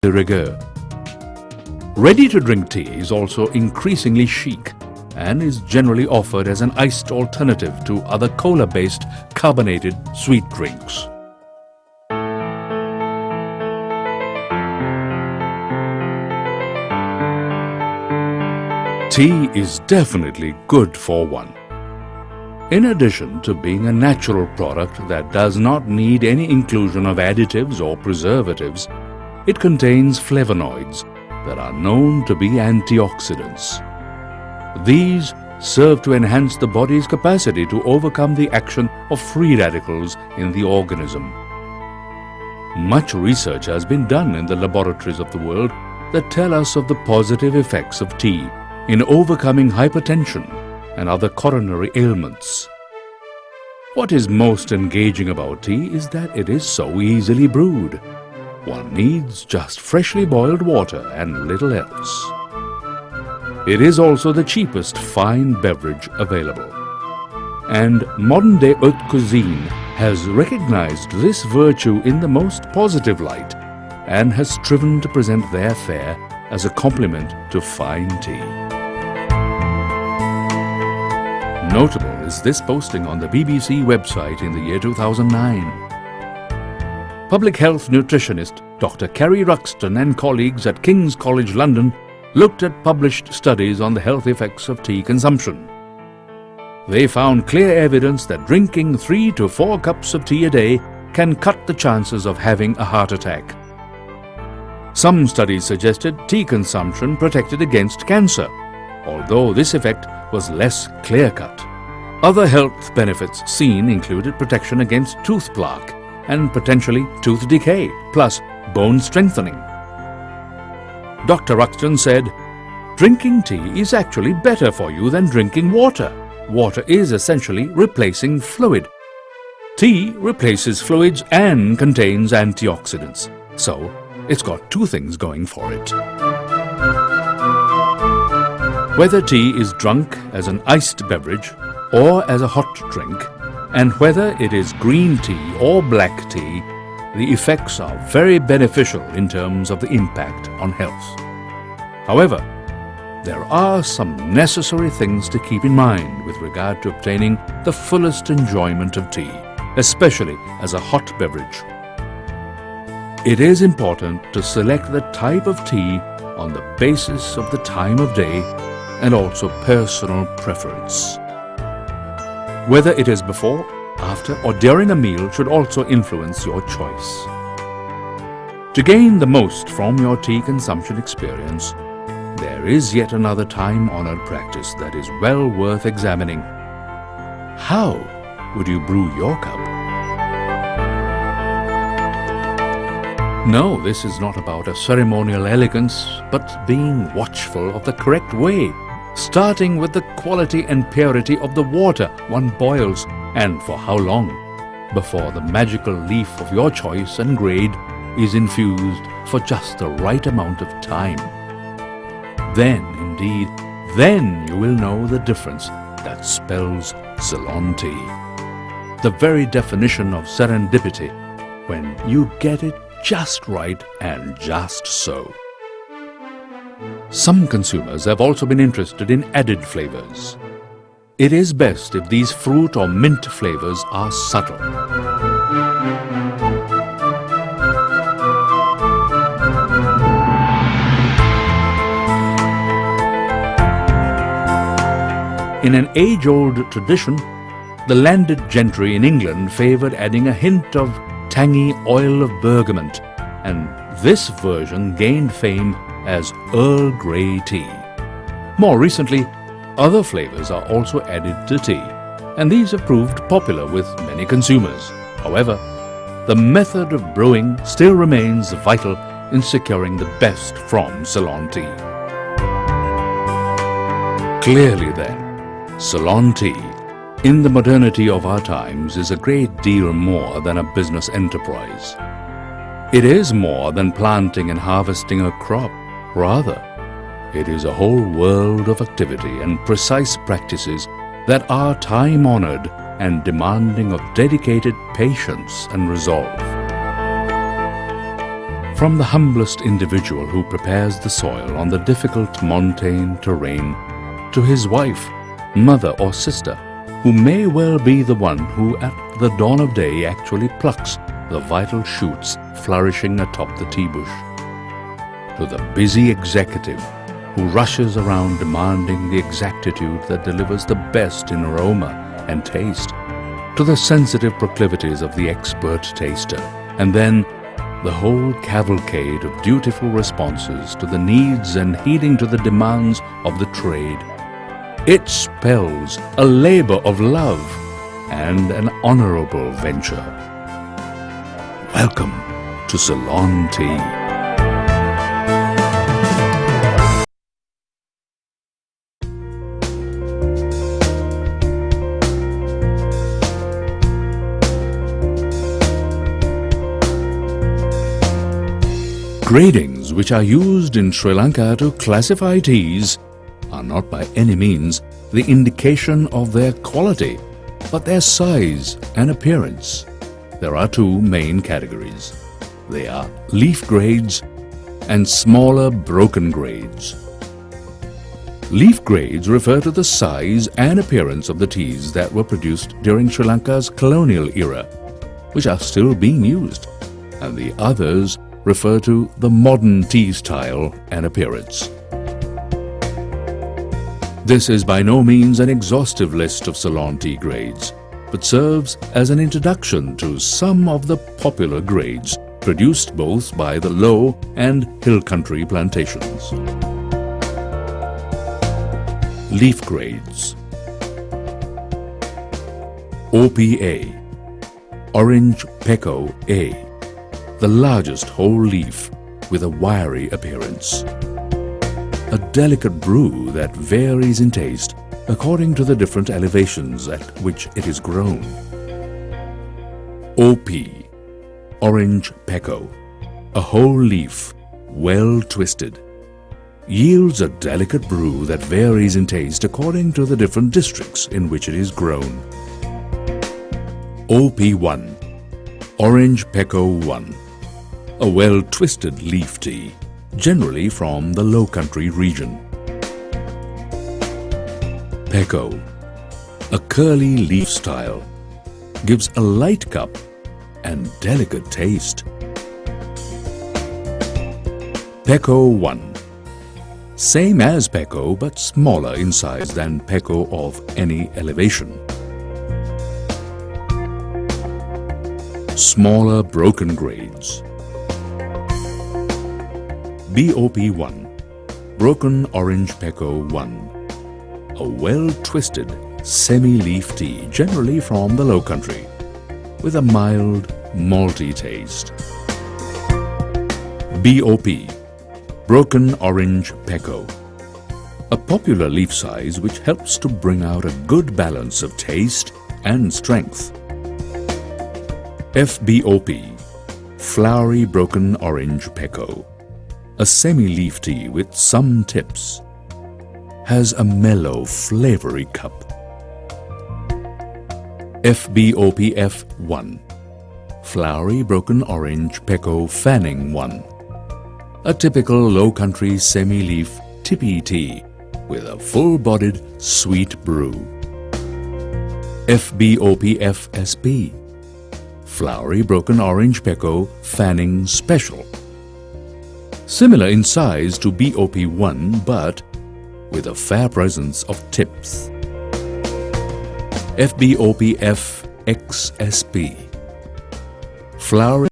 de rigueur. Ready-to-drink tea is also increasingly chic and is generally offered as an iced alternative to other cola-based carbonated sweet drinks. Tea is definitely good for one. In addition to being a natural product that does not need any inclusion of additives or preservatives, it contains flavonoids that are known to be antioxidants. These serve to enhance the body's capacity to overcome the action of free radicals in the organism. Much research has been done in the laboratories of the world that tell us of the positive effects of tea in overcoming hypertension and other coronary ailments. What is most engaging about tea is that it is so easily brewed. One needs just freshly boiled water and little else. It is also the cheapest fine beverage available. And modern-day haute cuisine has recognized this virtue in the most positive light and has striven to present their fare as a complement to fine tea. Notable is this posting on the BBC website in the year 2009. Public health nutritionist Dr. Kerry Ruxton and colleagues at King's College London looked at published studies on the health effects of tea consumption. They found clear evidence that drinking 3 to 4 cups of tea a day can cut the chances of having a heart attack. Some studies suggested tea consumption protected against cancer, although this effect was less clear-cut. Other health benefits seen included protection against tooth plaque and potentially tooth decay, plus bone strengthening. Dr. Ruxton said, "Drinking tea is actually better for you than drinking water. Water is essentially replacing fluid. Tea replaces fluids and contains antioxidants, so it's got 2 things going for it." Whether tea is drunk as an iced beverage or as a hot drink, and whether it is green tea or black tea, the effects are very beneficial in terms of the impact on health. However, there are some necessary things to keep in mind with regard to obtaining the fullest enjoyment of tea, especially as a hot beverage. It is important to select the type of tea on the basis of the time of day and also personal preference. Whether it is before, after, or during a meal should also influence your choice. To gain the most from your tea consumption experience, there is yet another time-honored practice that is well worth examining. How would you brew your cup? No, this is not about a ceremonial elegance, but being watchful of the correct way, starting with the quality and purity of the water one boils and for how long, before the magical leaf of your choice and grade is infused for just the right amount of time. Then, indeed, then you will know the difference that spells Ceylon tea. The very definition of serendipity, when you get it just right and just so. Some consumers have also been interested in added flavors. It is best if these fruit or mint flavors are subtle. In an age-old tradition, the landed gentry in England favored adding a hint of tangy oil of bergamot, and this version gained fame as Earl Grey tea. More recently, other flavors are also added to tea, and these have proved popular with many consumers. However, the method of brewing still remains vital in securing the best from Ceylon tea. Clearly then, Ceylon tea, in the modernity of our times, is a great deal more than a business enterprise. It is more than planting and harvesting a crop. Rather, it is a whole world of activity and precise practices that are time-honored and demanding of dedicated patience and resolve. From the humblest individual who prepares the soil on the difficult montane terrain to his wife, mother or sister, who may well be the one who at the dawn of day actually plucks the vital shoots flourishing atop the tea bush, to the busy executive who rushes around demanding the exactitude that delivers the best in aroma and taste, to the sensitive proclivities of the expert taster, and then the whole cavalcade of dutiful responses to the needs and heeding to the demands of the trade. It spells a labor of love and an honorable venture. Welcome to Ceylon Tea. Gradings which are used in Sri Lanka to classify teas are not by any means the indication of their quality, but their size and appearance. There are two main categories. They are leaf grades and smaller broken grades. Leaf grades refer to the size and appearance of the teas that were produced during Sri Lanka's colonial era, which are still being used, and the others refer to the modern tea style and appearance. This is by no means an exhaustive list of Ceylon tea grades, but serves as an introduction to some of the popular grades produced both by the low and hill country plantations. Leaf grades. OPA, Orange Pekoe A, the largest whole leaf with a wiry appearance. A delicate brew that varies in taste according to the different elevations at which it is grown. OP, Orange Pekoe, a whole leaf, well twisted, yields a delicate brew that varies in taste according to the different districts in which it is grown. OP1, Orange Pekoe 1, a well-twisted leaf tea, generally from the Low Country region. Pekoe, a curly leaf style, gives a light cup and delicate taste. Pekoe 1, same as Pekoe but smaller in size than Pekoe of any elevation. Smaller broken grades. BOP1, Broken Orange Pekoe 1, a well-twisted semi-leaf tea generally from the Low Country, with a mild, malty taste. BOP, Broken Orange Pekoe, a popular leaf size which helps to bring out a good balance of taste and strength. FBOP, Flowery Broken Orange Pekoe, a semi-leaf tea with some tips, has a mellow, flavory cup. FBOPF1, Flowery Broken Orange Pekoe Fanning 1, a typical Low Country semi-leaf tippy tea with a full-bodied sweet brew. FBOPFSP, Flowery Broken Orange Pekoe Fanning Special, similar in size to BOP1 but with a fair presence of tips. FBOPF XSP, Flowery